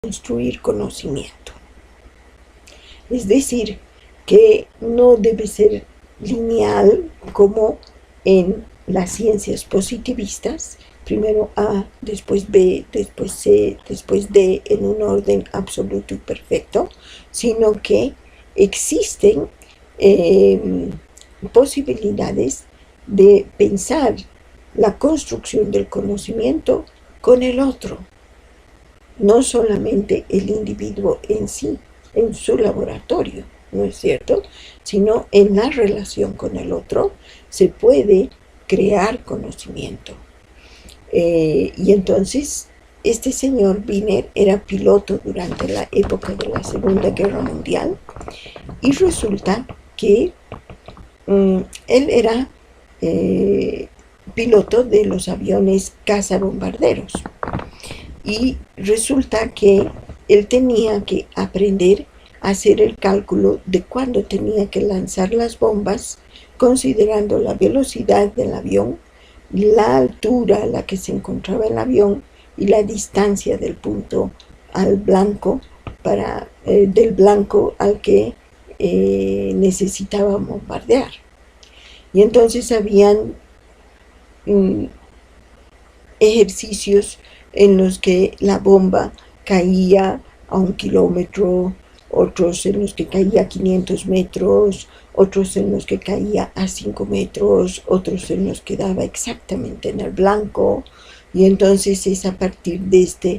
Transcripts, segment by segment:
construir conocimiento. Es decir, que no debe ser lineal como en las ciencias positivistas, primero A, después B, después C, después D, en un orden absoluto y perfecto, sino que existen posibilidades de pensar la construcción del conocimiento con el otro, no solamente el individuo en sí, en su laboratorio, ¿no es cierto?, sino en la relación con el otro se puede crear conocimiento. Y entonces este señor Wiener era piloto durante la época de la Segunda Guerra Mundial y resulta que él era piloto de los aviones cazabombarderos y resulta que él tenía que aprender a hacer el cálculo de cuándo tenía que lanzar las bombas, considerando la velocidad del avión, la altura a la que se encontraba el avión y la distancia del punto al blanco del blanco al que necesitaba bombardear. Y entonces habían ejercicios en los que la bomba caía a 1 kilómetro, otros en los que caía a 500 metros, otros en los que caía a 5 metros, otros en los que daba exactamente en el blanco. Y entonces es a partir de esta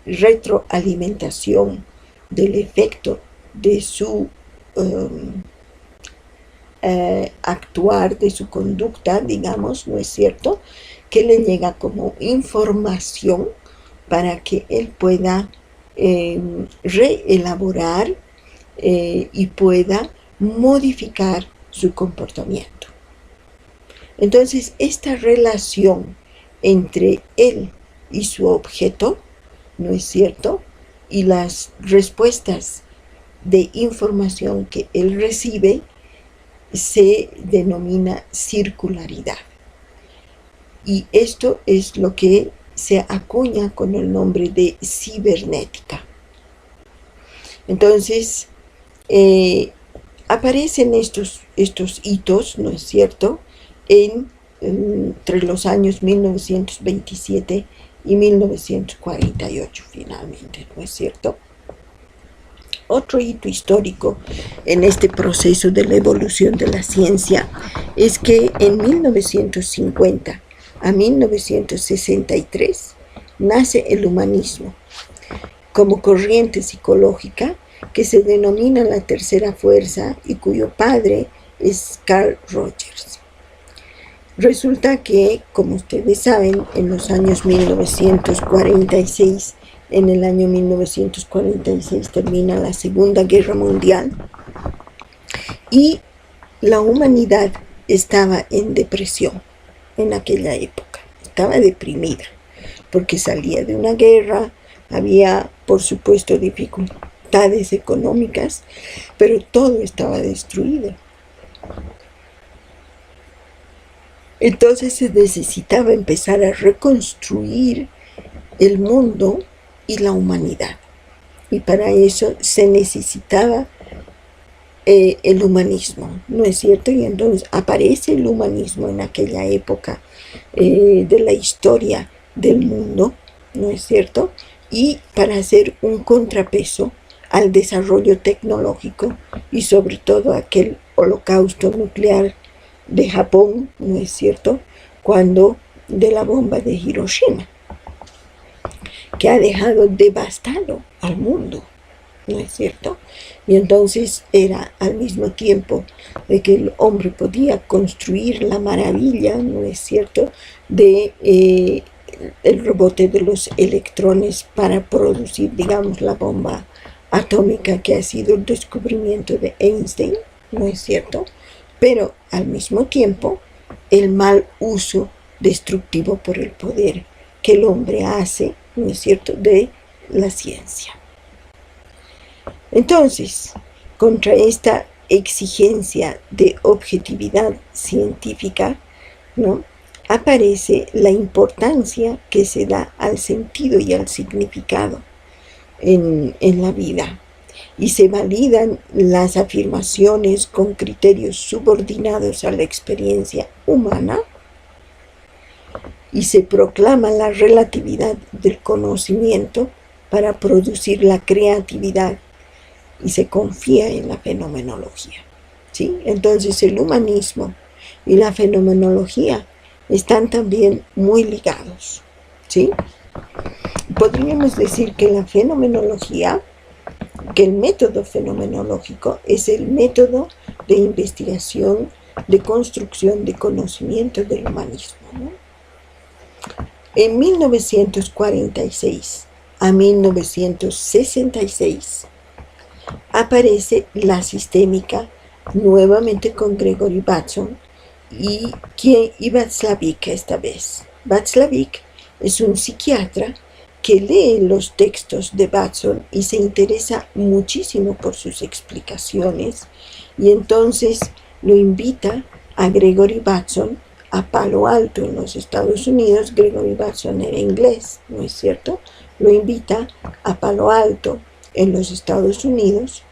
retroalimentación del efecto de su actuar, de su conducta, digamos, ¿no es cierto?, que le llega como información para que él pueda reelaborar y pueda modificar su comportamiento. Entonces, esta relación entre él y su objeto, ¿no es cierto?, y las respuestas de información que él recibe, se denomina circularidad. Y esto es lo que se acuña con el nombre de cibernética. Entonces, aparecen estos hitos, ¿no es cierto?, entre los años 1927 y 1948 finalmente, ¿no es cierto? Otro hito histórico en este proceso de la evolución de la ciencia es que en 1950 a 1963 nace el humanismo como corriente psicológica que se denomina la tercera fuerza y cuyo padre es Carl Rogers. Resulta que, como ustedes saben, en los años 1946, en el año 1946 termina la Segunda Guerra Mundial y la humanidad estaba en depresión en aquella época, estaba deprimida porque salía de una guerra, había por supuesto dificultades económicas, pero todo estaba destruido. Entonces se necesitaba empezar a reconstruir el mundo y la humanidad. Y para eso se necesitaba el humanismo, ¿no es cierto? Y entonces aparece el humanismo en aquella época de la historia del mundo, ¿no es cierto? Y para hacer un contrapeso al desarrollo tecnológico y sobre todo aquel holocausto nuclear de Japón, ¿no es cierto?, cuando de la bomba de Hiroshima, que ha dejado devastado al mundo, ¿no es cierto? Y entonces era al mismo tiempo de que el hombre podía construir la maravilla, ¿no es cierto?, de el rebote de los electrones para producir, digamos, la bomba atómica, que ha sido el descubrimiento de Einstein, ¿no es cierto?, pero al mismo tiempo el mal uso destructivo por el poder que el hombre hace, ¿no es cierto?, de la ciencia. Entonces, contra esta exigencia de objetividad científica, ¿no?, aparece la importancia que se da al sentido y al significado en la vida, y se validan las afirmaciones con criterios subordinados a la experiencia humana, y se proclama la relatividad del conocimiento para producir la creatividad, y se confía en la fenomenología. ¿Sí? Entonces el humanismo y la fenomenología están también muy ligados. ¿Sí? Podríamos decir que la fenomenología, que el método fenomenológico es el método de investigación, de construcción de conocimiento del humanismo, ¿no? En 1946 a 1966 aparece la sistémica nuevamente con Gregory Bateson y Václavic esta vez. Václavic es un psiquiatra que lee los textos de Bateson y se interesa muchísimo por sus explicaciones, y entonces lo invita a Gregory Bateson a Palo Alto, en los Estados Unidos. Gregory Bateson era inglés, ¿no es cierto? Lo invita a Palo Alto, en los Estados Unidos,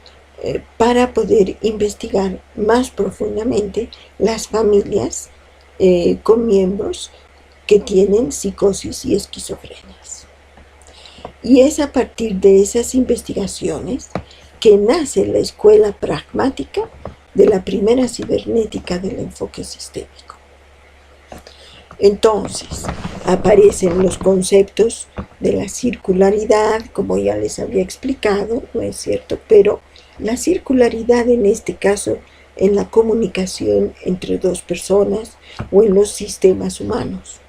para poder investigar más profundamente las familias con miembros que tienen psicosis y esquizofrenias. Y es a partir de esas investigaciones que nace la escuela pragmática de la primera cibernética del enfoque sistémico. Entonces, aparecen los conceptos de la circularidad, como ya les había explicado, ¿no es cierto? Pero la circularidad en este caso en la comunicación entre dos personas o en los sistemas humanos.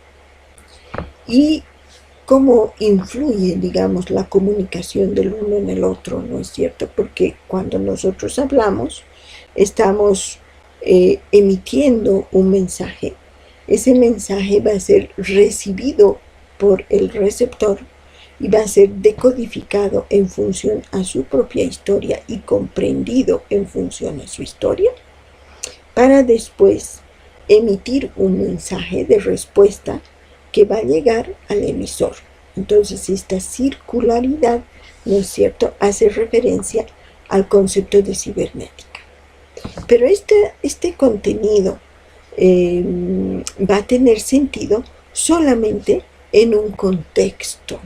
Y cómo influye, digamos, la comunicación del uno en el otro, ¿no es cierto? Porque cuando nosotros hablamos, estamos emitiendo un mensaje. Ese mensaje va a ser recibido por el receptor y va a ser decodificado en función a su propia historia y comprendido en función a su historia, para después emitir un mensaje de respuesta que va a llegar al emisor. Entonces esta circularidad, ¿no es cierto?, hace referencia al concepto de cibernética. Pero este contenido va a tener sentido solamente en un contexto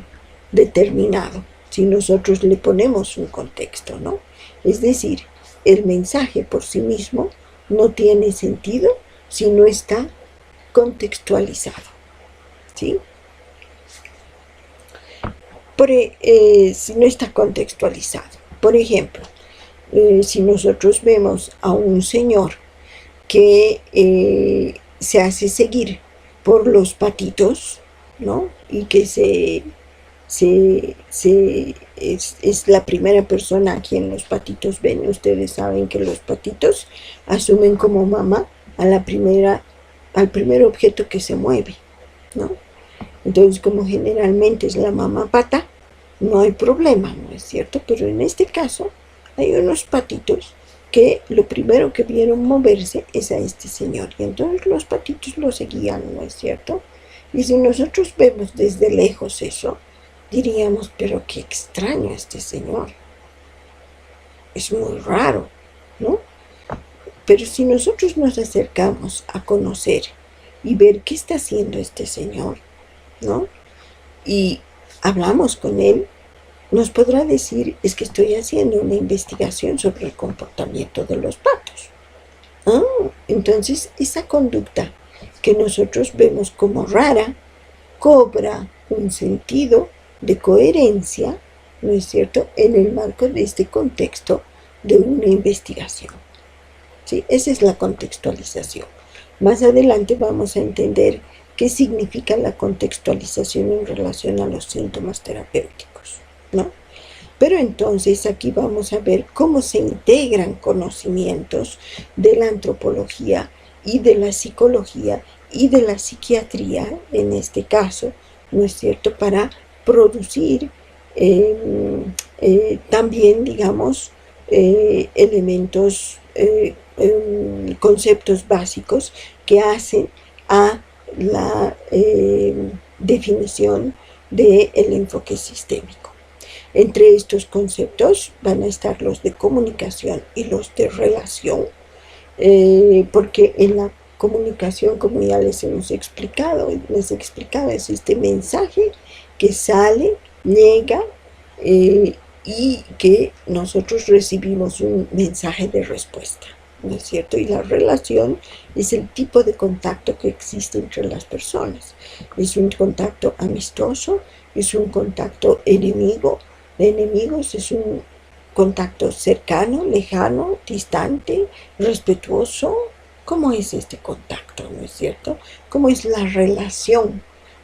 determinado, si nosotros le ponemos un contexto, ¿no? Es decir, el mensaje por sí mismo no tiene sentido si no está contextualizado, ¿sí? Si no está contextualizado. Por ejemplo, si nosotros vemos a un señor que se hace seguir por los patitos, ¿no? Y que es la primera persona a quien los patitos ven. Ustedes saben que los patitos asumen como mamá al primer objeto que se mueve, ¿no? Entonces, como generalmente es la mamá pata, no hay problema, ¿no es cierto? Pero en este caso hay unos patitos que lo primero que vieron moverse es a este señor, y entonces los patitos lo seguían, ¿no es cierto? Y si nosotros vemos desde lejos eso, diríamos, pero qué extraño este señor, es muy raro, ¿no? Pero si nosotros nos acercamos a conocer y ver qué está haciendo este señor, ¿no?, y hablamos con él, nos podrá decir, es que estoy haciendo una investigación sobre el comportamiento de los patos. Entonces esa conducta que nosotros vemos como rara cobra un sentido de coherencia, ¿no es cierto?, en el marco de este contexto de una investigación. ¿Sí? Esa es la contextualización. Más adelante vamos a entender qué significa la contextualización en relación a los síntomas terapéuticos, ¿no? Pero entonces aquí vamos a ver cómo se integran conocimientos de la antropología y de la psicología y de la psiquiatría, en este caso, ¿no es cierto?, para producir también, digamos, elementos, conceptos básicos que hacen a la definición del enfoque sistémico. Entre estos conceptos van a estar los de comunicación y los de relación, porque en la comunicación, como ya les hemos explicado, es este mensaje que sale, llega, y que nosotros recibimos un mensaje de respuesta, ¿no es cierto? Y la relación es el tipo de contacto que existe entre las personas. Es un contacto amistoso, es un contacto enemigo, de enemigos, es un contacto cercano, lejano, distante, respetuoso. ¿Cómo es este contacto, no es cierto? ¿Cómo es la relación,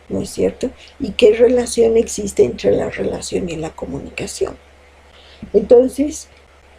no es cierto? ¿Y qué relación existe entre la relación y la comunicación? Entonces,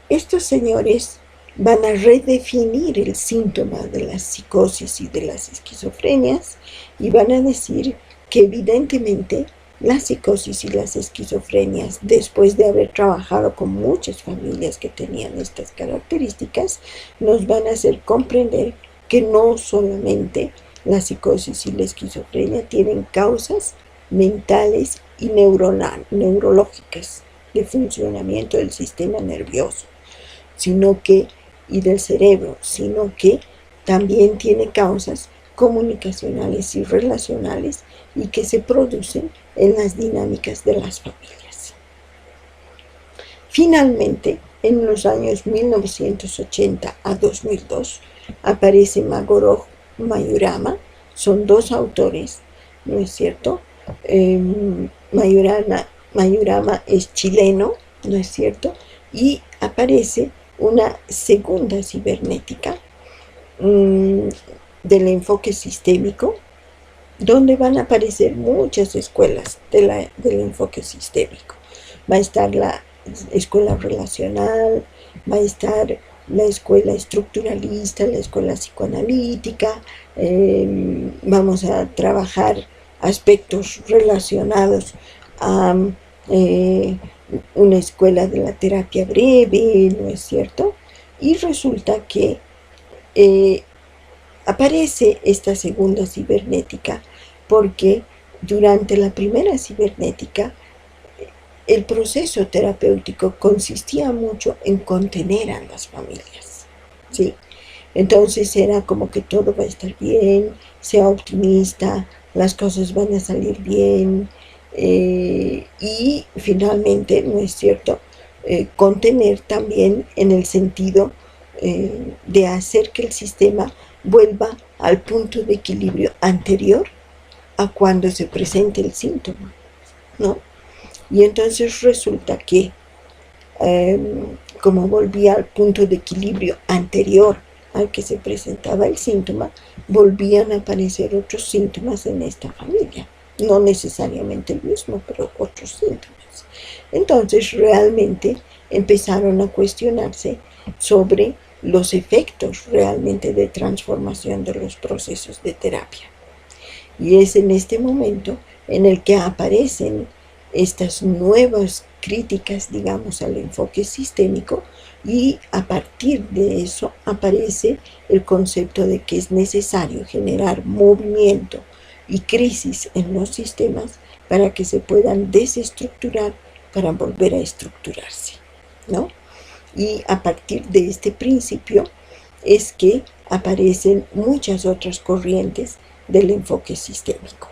estos señores van a redefinir el síntoma de la psicosis y de las esquizofrenias y van a decir que evidentemente la psicosis y las esquizofrenias, después de haber trabajado con muchas familias que tenían estas características, nos van a hacer comprender que no solamente la psicosis y la esquizofrenia tienen causas mentales y neurológicas de funcionamiento del sistema nervioso, y del cerebro, sino que también tiene causas comunicacionales y relacionales y que se producen en las dinámicas de las familias. Finalmente, en los años 1980 a 2002, aparece Magorov Mayurama. Son dos autores, ¿no es cierto? Mayurama es chileno, ¿no es cierto? Y aparece una segunda cibernética del enfoque sistémico, donde van a aparecer muchas escuelas del enfoque sistémico. Va a estar la escuela relacional, va a estar la escuela estructuralista, la escuela psicoanalítica, vamos a trabajar aspectos relacionados a una escuela de la terapia breve, ¿no es cierto? Y resulta que aparece esta segunda cibernética porque durante la primera cibernética el proceso terapéutico consistía mucho en contener a las familias, ¿sí? Entonces era como que todo va a estar bien, sea optimista, las cosas van a salir bien, y finalmente, ¿no es cierto?, contener también en el sentido de hacer que el sistema vuelva al punto de equilibrio anterior a cuando se presente el síntoma, ¿no? Y entonces resulta que, como volvía al punto de equilibrio anterior al que se presentaba el síntoma, volvían a aparecer otros síntomas en esta familia. No necesariamente el mismo, pero otros síntomas. Entonces realmente empezaron a cuestionarse sobre los efectos realmente de transformación de los procesos de terapia. Y es en este momento en el que aparecen estas nuevas críticas, digamos, al enfoque sistémico, y a partir de eso aparece el concepto de que es necesario generar movimiento y crisis en los sistemas para que se puedan desestructurar para volver a estructurarse, ¿no? Y a partir de este principio es que aparecen muchas otras corrientes del enfoque sistémico.